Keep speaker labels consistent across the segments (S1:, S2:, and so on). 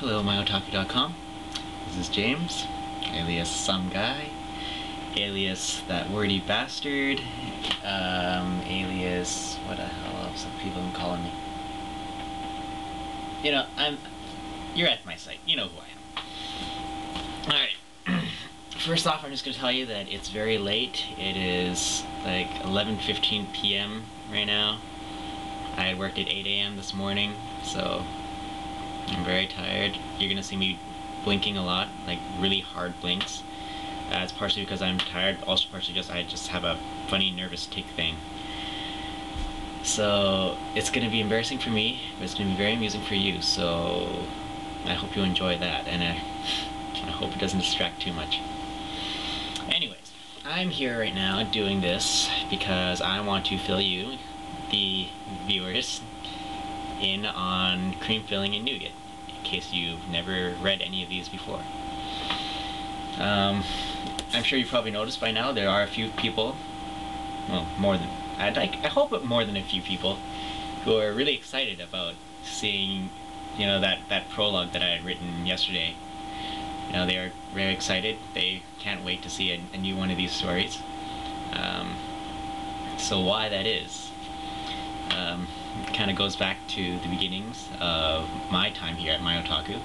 S1: Hello, myotaku.com. This is James, alias some guy, alias that wordy bastard, alias what the hell else are people calling me? You know, you're at my site. You know who I am. Alright. First off, I'm just gonna tell you that it's very late. It is like 11:15 p.m. right now. I had worked at 8 a.m. this morning, so I'm very tired. You're gonna see me blinking a lot, like really hard blinks. It's partially because I'm tired, also partially just I just have a funny nervous tic thing. So it's gonna be embarrassing for me, but it's gonna be very amusing for you. So I hope you enjoy that, and I hope it doesn't distract too much. Anyways, I'm here right now doing this because I want to fill you, the viewers, in on cream filling and nougat, in case you've never read any of these before. I'm sure you've probably noticed by now there are a few people, well, I hope more than a few people, who are really excited about seeing, you know, that prologue that I had written yesterday. You know, they are very excited. They can't wait to see a new one of these stories. So why that is, kind of goes back to the beginnings of my time here at myotaku.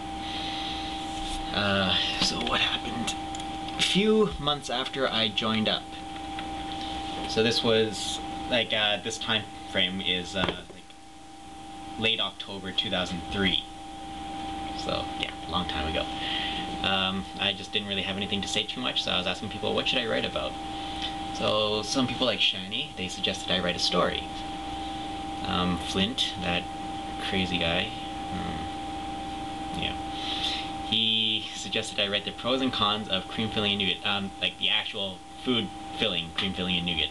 S1: So what happened? A few months after I joined up. So this was like this time frame is like late October 2003. So yeah, a long time ago. I just didn't really have anything to say too much, so I was asking people, what should I write about? So some people like Shani, they suggested I write a story. Flint, that crazy guy, yeah, he suggested I write the pros and cons of cream filling and nougat, like the actual food filling, cream filling and nougat.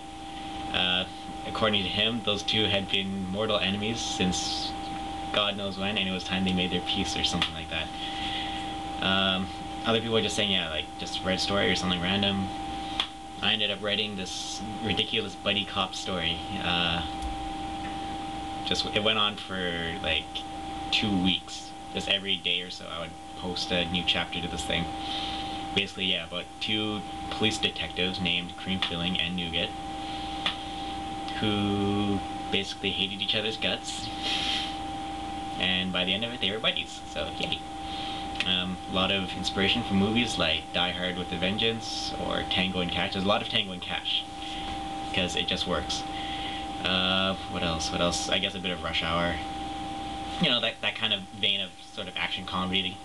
S1: According to him, those two had been mortal enemies since God knows when, and it was time they made their peace or something like that. Other people were just saying, yeah, like, just write a story or something random. I ended up writing this ridiculous buddy cop story. It went on for like 2 weeks. Just every day or so I would post a new chapter to this thing. Basically, yeah, about two police detectives named Cream Filling and Nougat, who basically hated each other's guts, and by the end of it they were buddies, so yay. A lot of inspiration from movies like Die Hard with a Vengeance or Tango and Cash. There's a lot of Tango and Cash because it just works. What else? I guess a bit of Rush Hour. You know, that kind of vein of sort of action comedy.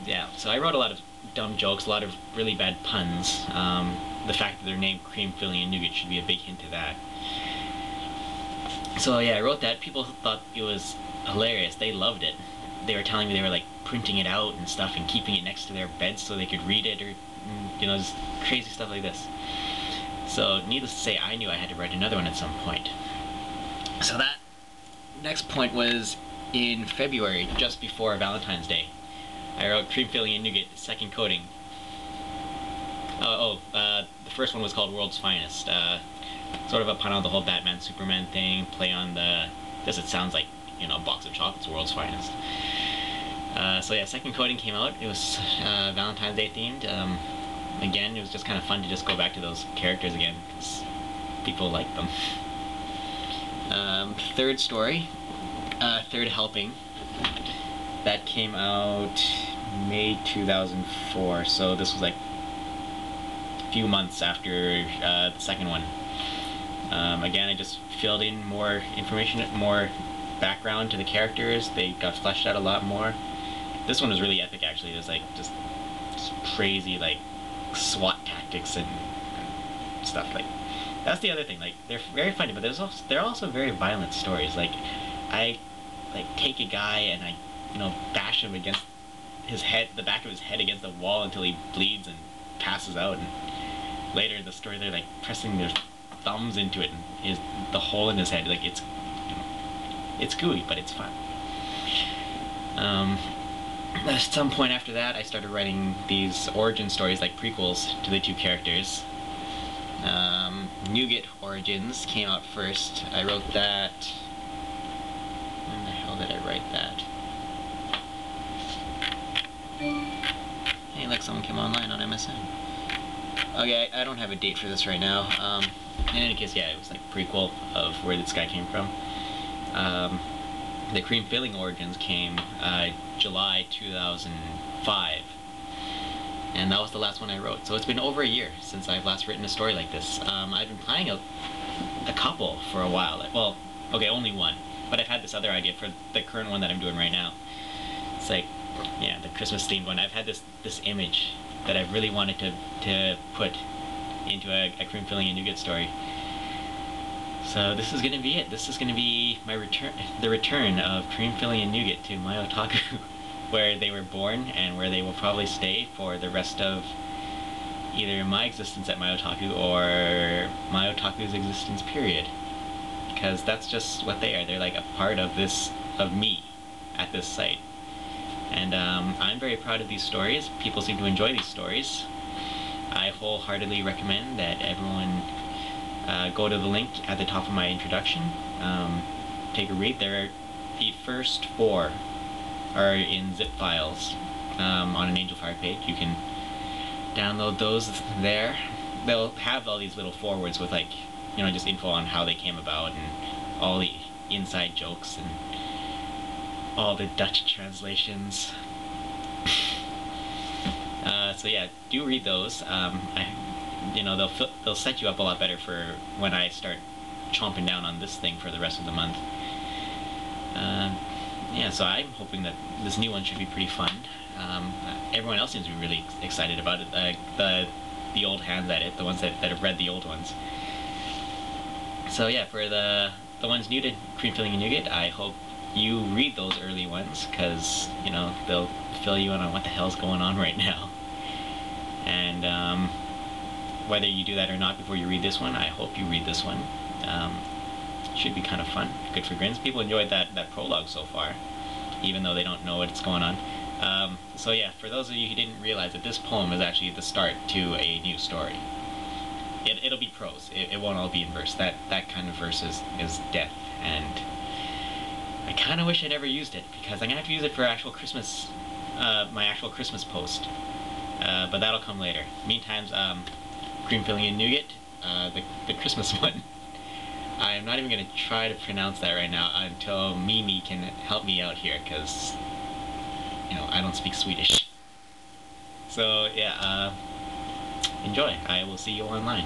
S1: Yeah, so I wrote a lot of dumb jokes, a lot of really bad puns. The fact that they're named Cream Filling and Nougat should be a big hint to that. So yeah, I wrote that. People thought it was hilarious. They loved it. They were telling me they were like printing it out and stuff and keeping it next to their bed so they could read it, or you know, just crazy stuff like this. So needless to say, I knew I had to write another one at some point. So that next point was in February, just before Valentine's Day. I wrote Cream Filling and Nougat, second coating. The first one was called World's Finest. Sort of a pun on the whole Batman Superman thing, play on the, it sounds like, you know, a box of chocolates, World's Finest. So yeah, second coating came out. It was Valentine's Day themed. Again, it was just kind of fun to just go back to those characters again, because people like them. Third story, third helping, that came out May 2004, so this was like a few months after the second one. Again, I just filled in more information, more background to the characters. They got fleshed out a lot more. This one was really epic, actually. There's like just crazy like SWAT tactics and stuff. Like, that's the other thing. Like, they're very funny, but they're also very violent stories. Like, I like take a guy and I, you know, bash him against his head, the back of his head against the wall until he bleeds and passes out. And later in the story, they're like pressing their thumbs into it, and the hole in his head. Like, it's, you know, it's gooey, but it's fun. At some point after that, I started writing these origin stories, like prequels to the two characters. Nougat Origins came out first. I wrote that. When the hell did I write that? someone came online on MSN. Okay, I don't have a date for this right now. In any case, yeah, it was like a prequel of where this guy came from. The cream filling origins came July 2005, and that was the last one I wrote. So it's been over a year since I've last written a story like this. I've been planning a couple for a while. Well, okay, only one, but I've had this other idea for the current one that I'm doing right now. It's like, yeah, the Christmas themed one. I've had this image that I've really wanted to put into a cream filling and nougat story. So this is gonna be it. This is gonna be my the return of cream filling and nougat to my otaku, where they were born and where they will probably stay for the rest of either my existence at my otaku or my otaku's existence period. Because that's just what they are. They're like a part of me at this site. And I'm very proud of these stories. People seem to enjoy these stories. I wholeheartedly recommend that everyone go to the link at the top of my introduction. Take a read. The first 4 are in zip files on an Angelfire page. You can download those there. They'll have all these little forwards with, like, you know, just info on how they came about and all the inside jokes and all the Dutch translations. So yeah, do read those. You know, they'll set you up a lot better for when I start chomping down on this thing for the rest of the month. Yeah, so I'm hoping that this new one should be pretty fun. Everyone else seems to be really excited about it. The old hands at it, the ones that have read the old ones. So yeah, for the ones new to cream filling and nougat, I hope you read those early ones, because, you know, they'll fill you in on what the hell's going on right now. And whether you do that or not before you read this one, I hope you read this one. Should be kind of fun, good for grins. People enjoyed that prologue so far, even though they don't know what's going on. So yeah, for those of you who didn't realize that this poem is actually the start to a new story. It'll be prose. It won't all be in verse. That kind of verse is death, and I kind of wish I never used it, because I'm gonna have to use it for actual Christmas, my actual Christmas post. But that'll come later. Meantime, cream filling and nougat, the Christmas one. I'm not even gonna try to pronounce that right now until Mimi can help me out here, because, you know, I don't speak Swedish. So yeah, enjoy. I will see you online.